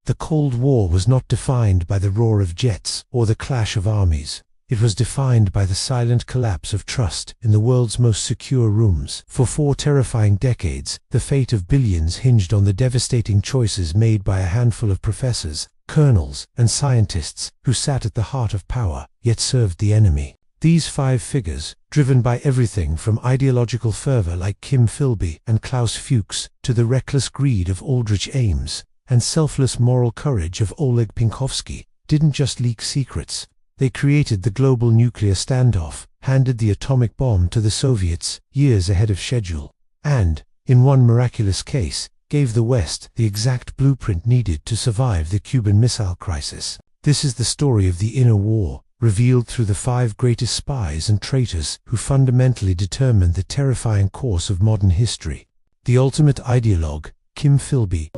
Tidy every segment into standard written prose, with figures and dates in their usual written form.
The Cold War was not defined by the roar of jets or the clash of armies. It was defined by the silent collapse of trust in the world's most secure rooms. For 4 terrifying decades, the fate of billions hinged on the devastating choices made by a handful of professors, colonels, and scientists who sat at the heart of power, yet served the enemy. These 5 figures, driven by everything from ideological fervor like Kim Philby and Klaus Fuchs to the reckless greed of Aldrich Ames and selfless moral courage of Oleg Penkovsky, didn't just leak secrets. They created the global nuclear standoff, handed the atomic bomb to the Soviets years ahead of schedule, and, in one miraculous case, gave the West the exact blueprint needed to survive the Cuban Missile Crisis. This is the story of the inner war, revealed through the 5 greatest spies and traitors who fundamentally determined the terrifying course of modern history. The ultimate ideologue, Kim Philby.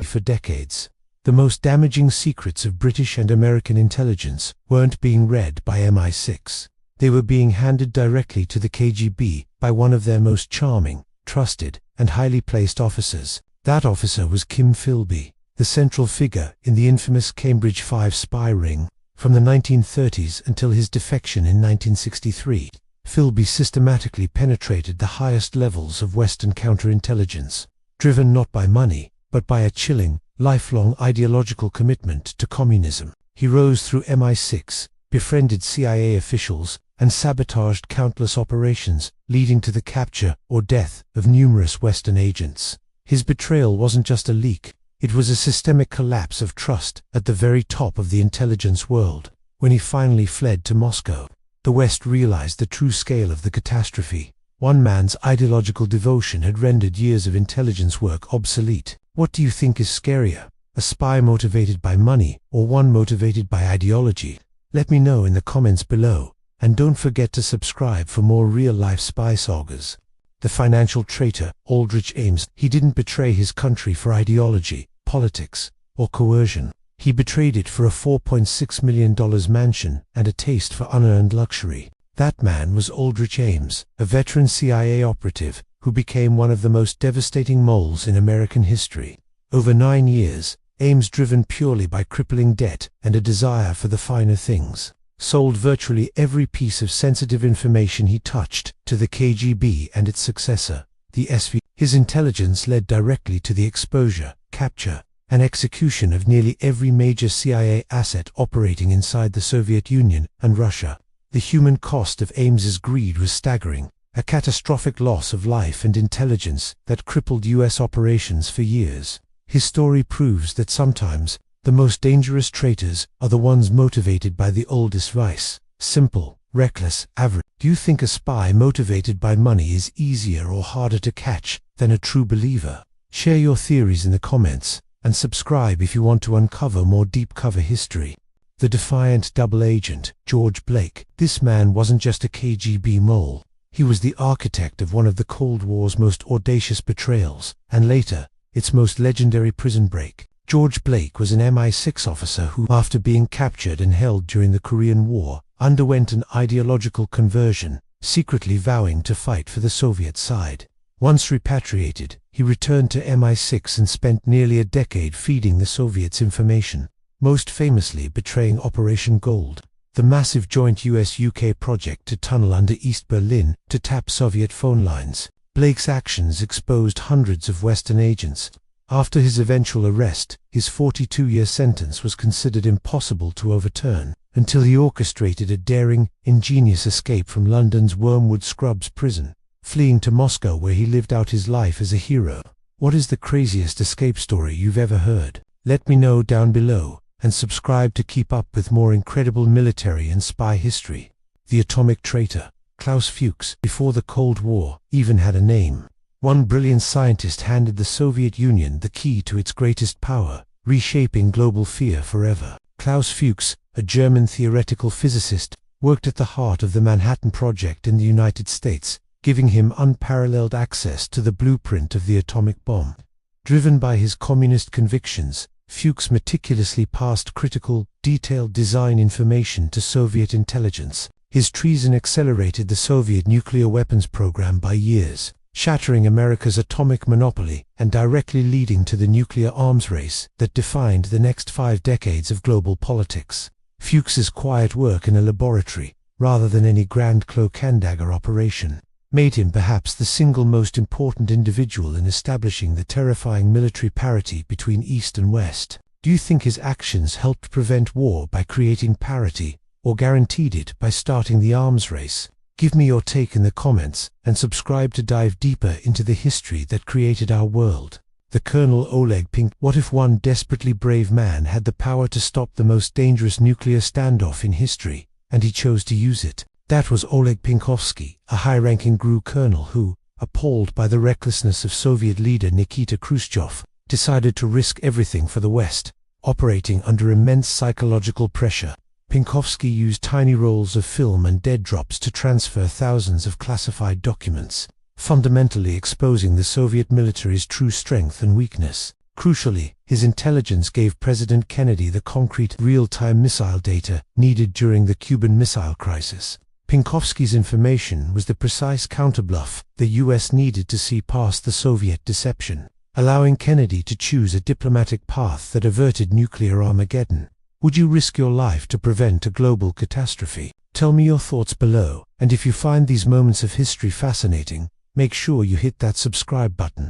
For decades, the most damaging secrets of British and American intelligence weren't being read by MI6. They were being handed directly to the KGB by one of their most charming, trusted, and highly placed officers. That officer was Kim Philby, the central figure in the infamous Cambridge 5 spy ring. From the 1930s until his defection in 1963, Philby systematically penetrated the highest levels of Western counterintelligence, driven not by money, but by a chilling, lifelong ideological commitment to communism. He rose through MI6, befriended CIA officials, and sabotaged countless operations, leading to the capture or death of numerous Western agents. His betrayal wasn't just a leak, it was a systemic collapse of trust at the very top of the intelligence world. When he finally fled to Moscow, the West realized the true scale of the catastrophe. One man's ideological devotion had rendered years of intelligence work obsolete. What do you think is scarier, a spy motivated by money or one motivated by ideology? Let me know in the comments below, and don't forget to subscribe for more real-life spy sagas. The financial traitor, Aldrich Ames, he didn't betray his country for ideology, politics, or coercion. He betrayed it for a $4.6 million mansion and a taste for unearned luxury. That man was Aldrich Ames, a veteran CIA operative who became one of the most devastating moles in American history. Over 9 years, Ames, driven purely by crippling debt and a desire for the finer things, sold virtually every piece of sensitive information he touched to the KGB and its successor, the SV. His intelligence led directly to the exposure, capture, and execution of nearly every major CIA asset operating inside the Soviet Union and Russia. The human cost of Ames's greed was staggering, a catastrophic loss of life and intelligence that crippled US operations for years. His story proves that sometimes the most dangerous traitors are the ones motivated by the oldest vice: simple, reckless, average. Do you think a spy motivated by money is easier or harder to catch than a true believer? Share your theories in the comments, and subscribe if you want to uncover more deep cover history. The defiant double agent, George Blake. This man wasn't just a KGB mole. He was the architect of one of the Cold War's most audacious betrayals, and later, its most legendary prison break. George Blake was an MI6 officer who, after being captured and held during the Korean War, underwent an ideological conversion, secretly vowing to fight for the Soviet side. Once repatriated, he returned to MI6 and spent nearly a decade feeding the Soviets information, most famously betraying Operation Gold, the massive joint US-UK project to tunnel under East Berlin to tap Soviet phone lines. Blake's actions exposed hundreds of Western agents. After his eventual arrest, his 42-year sentence was considered impossible to overturn, until he orchestrated a daring, ingenious escape from London's Wormwood Scrubs prison, fleeing to Moscow where he lived out his life as a hero. What is the craziest escape story you've ever heard? Let me know down below, and subscribe to keep up with more incredible military and spy history. The atomic traitor, Klaus Fuchs, before the Cold War, even had a name. One brilliant scientist handed the Soviet Union the key to its greatest power, reshaping global fear forever. Klaus Fuchs, a German theoretical physicist, worked at the heart of the Manhattan Project in the United States, giving him unparalleled access to the blueprint of the atomic bomb. Driven by his communist convictions, Fuchs meticulously passed critical, detailed design information to Soviet intelligence, His treason accelerated the Soviet nuclear weapons program by years, shattering America's atomic monopoly and directly leading to the nuclear arms race that defined the next 5 decades of global politics. Fuchs's quiet work in a laboratory, rather than any grand cloak-and-dagger operation, made him perhaps the single most important individual in establishing the terrifying military parity between East and West. Do you think his actions helped prevent war by creating parity, or guaranteed it by starting the arms race? Give me your take in the comments, and subscribe to dive deeper into the history that created our world. The Colonel Oleg Penkovsky. What if one desperately brave man had the power to stop the most dangerous nuclear standoff in history, and he chose to use it? That was Oleg Penkovsky, a high-ranking GRU colonel who, appalled by the recklessness of Soviet leader Nikita Khrushchev, decided to risk everything for the West, operating under immense psychological pressure. Penkovsky used tiny rolls of film and dead drops to transfer thousands of classified documents, fundamentally exposing the Soviet military's true strength and weakness. Crucially, his intelligence gave President Kennedy the concrete, real-time missile data needed during the Cuban Missile Crisis. Penkovsky's information was the precise counterbluff the US needed to see past the Soviet deception, allowing Kennedy to choose a diplomatic path that averted nuclear Armageddon. Would you risk your life to prevent a global catastrophe? Tell me your thoughts below, and if you find these moments of history fascinating, make sure you hit that subscribe button.